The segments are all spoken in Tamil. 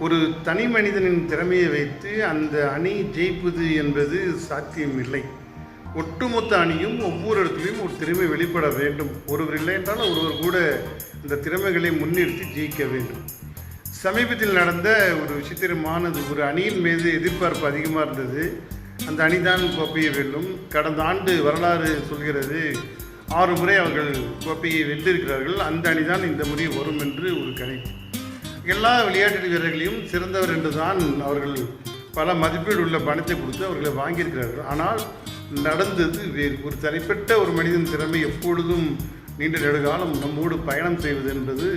ஒரு தனி மனிதனின் திறமையை வைத்து அந்த அணி ஜெயிப்பது என்பது சாத்தியமில்லை. ஒட்டுமொத்த அணியும் ஒவ்வொரு இடத்துலையும் ஒரு திறமை வெளிப்பட வேண்டும். ஒருவர் இல்லை என்றால் ஒருவர் கூட இந்த திறமைகளை முன்னிறுத்தி ஜெயிக்க வேண்டும். சமீபத்தில் நடந்த ஒரு விசித்திரமானது, ஒரு அணியின் மீது எதிர்பார்ப்பு அதிகமாக இருந்தது. அந்த அணிதான் கோப்பையை வெல்லும். கடந்த ஆண்டு வரலாறு சொல்கிறது, 6 முறை அவர்கள் கோப்பையை வென்றிருக்கிறார்கள். அந்த அணிதான் இந்த முறை வரும் என்று ஒரு கணிப்பு. எல்லா விளையாட்டு வீரர்களையும் சிறந்தவர் என்று தான் அவர்கள் பல மதிப்பீடு உள்ள பணத்தை கொடுத்து அவர்களை வாங்கியிருக்கிறார்கள். ஆனால் நடந்தது வேறு. ஒரு தனிப்பட்ட ஒரு மனிதன் திறமை எப்பொழுதும் நீண்ட நெடுகாலம் நம்மோடு பயணம் செய்வது என்பது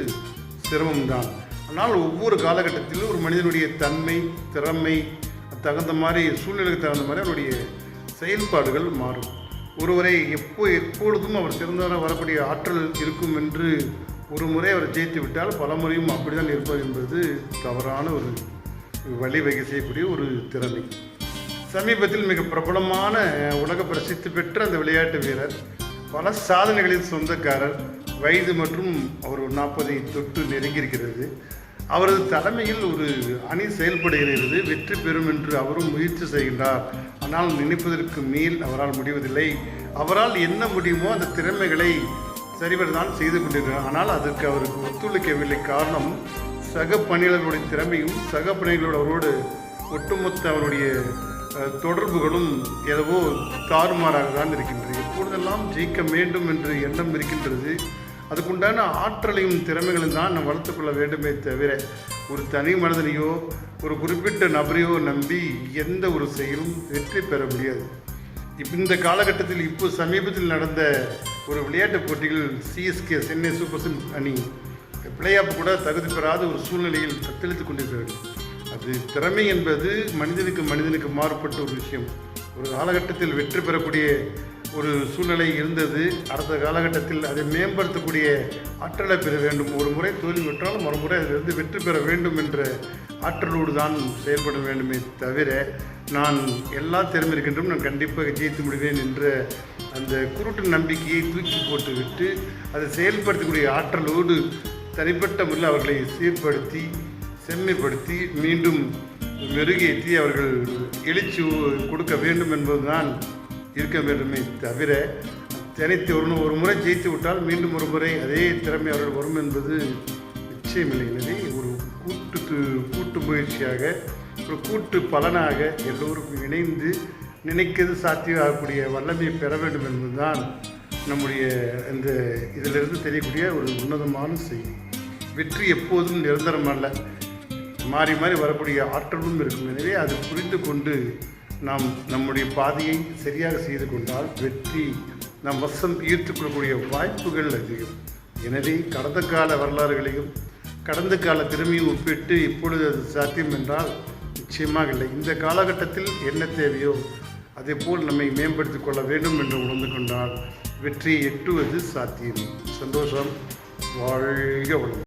சிரமம்தான். ஆனால் ஒவ்வொரு காலகட்டத்திலும் ஒரு மனிதனுடைய தன்மை, திறமை தகுந்த மாதிரி, சூழ்நிலைக்கு தகுந்த மாதிரி அவருடைய செயல்பாடுகள் மாறும். ஒருவரை எப்பொழுதும் அவர் சிறந்தவராக வரக்கூடிய ஆற்றல் இருக்கும் என்று ஒரு முறை அவர் ஜெயித்து விட்டால் பல முறையும் அப்படிதான் இருப்பார் என்பது தவறான ஒரு வழிவகை செய்யக்கூடிய ஒரு திறமை. சமீபத்தில் மிக பிரபலமான உலக பிரசித்தி பெற்ற அந்த விளையாட்டு வீரர், பல சாதனைகளின் சொந்தக்காரர், வயது மற்றும் அவர் 40 தொட்டு நெருங்கியிருக்கிறது. அவரது தலைமையில் ஒரு அணி செயல்படுகிறது. வெற்றி பெறும் என்று அவரும் முயற்சி செய்கின்றார். ஆனால் நினைப்பதற்கு மேல் அவரால் முடிவதில்லை. அவரால் என்ன முடியுமோ அந்த திறமைகளை சரிவர்தான் செய்து கொண்டிருக்கிறார். ஆனால் அதற்கு அவருக்கு ஒத்துழைக்கவில்லை. காரணம், சக பணியாளர்களுடைய திறமையும் சக பணியாளர்களோடு அவரோடு ஒட்டுமொத்த அவருடைய தொடர்புகளும் ஏதோ தாறுமாறாக தான் இருக்கின்றது. எப்பொழுதெல்லாம் ஜெயிக்க வேண்டும் என்று எண்ணம் இருக்கின்றது, அதுக்குண்டான ஆற்றலையும் திறமைகளையும் தான் நாம் வளர்த்துக்கொள்ள வேண்டுமே தவிர ஒரு தனி மனிதனையோ ஒரு குறிப்பிட்ட நபரையோ நம்பி எந்த ஒரு செயலும் வெற்றி பெற முடியாது. இந்த காலகட்டத்தில் இப்போ சமீபத்தில் நடந்த ஒரு விளையாட்டுப் போட்டிகள் சிஎஸ்கே, சென்னை சூப்பர் கிங்ஸ் அணி பிளே ஆஃப் கூட தகுதி பெறாத ஒரு சூழ்நிலையில் தத்தளித்துக் கொண்டிருக்கிறது. அது திறமை என்பது மனிதனுக்கு மாறுபட்ட ஒரு விஷயம். ஒரு காலகட்டத்தில் வெற்றி பெறக்கூடிய ஒரு சூழ்நிலை இருந்தது. அடுத்த காலகட்டத்தில் அதை மேம்படுத்தக்கூடிய ஆற்றலை பெற வேண்டும். ஒரு முறை தோல்வி பெற்றாலும் மறுமுறை அதிலிருந்து வெற்றி பெற வேண்டும் என்ற ஆற்றலோடு தான் செயல்பட வேண்டுமே தவிர நான் எல்லா திறமை இருக்கின்றும் நான் கண்டிப்பாக ஜெயித்து முடிவேன் என்ற அந்த குருட்டு நம்பிக்கையை தூக்கி போட்டுவிட்டு அதை செயல்படுத்தக்கூடிய ஆற்றலோடு தனிப்பட்ட முறையில் அவர்களை சீர்படுத்தி செம்மைப்படுத்தி மீண்டும் மெருகேற்றி அவர்கள் எழுச்சி கொடுக்க வேண்டும் என்பதுதான் இருக்க வேண்டுமே தவிர தனித்து ஒரு முறை ஜெயித்து விட்டால் மீண்டும் ஒரு முறை அதே திறமை அவர்கள் வரும் என்பது நிச்சயமில்லை. எனவே ஒரு கூட்டு முயற்சியாக, ஒரு கூட்டு பலனாக எல்லோருக்கும் இணைந்து நினைக்கிறது சாத்தியமாகக்கூடிய வல்லமையை பெற வேண்டும் என்பதுதான் நம்முடைய இந்த இதிலிருந்து தெரியக்கூடிய ஒரு உன்னதமான செய்தி. வெற்றி எப்போதும் நிரந்தரம் அல்ல, மாறி மாறி வரக்கூடிய ஆற்றலும் இருக்கும். எனவே அது புரிந்து கொண்டு நாம் நம்முடைய பாதையை சரியாக செய்து கொண்டால் வெற்றி நம் வசம் ஈர்த்துக்கொள்ளக்கூடிய வாய்ப்புகள் அதிகம். எனவே கடந்த கால வரலாறுகளையும் கடந்த கால திறமையும் ஒப்பிட்டு இப்பொழுது அது சாத்தியம் என்றால் நிச்சயமாக இல்லை. இந்த காலகட்டத்தில் என்ன தேவையோ அதே போல் நம்மை மேம்படுத்திக் கொள்ள வேண்டும் என்று உணர்ந்து கொண்டால் வெற்றியை எட்டுவது சாத்தியம். சந்தோஷம். வாழ்க வளம்.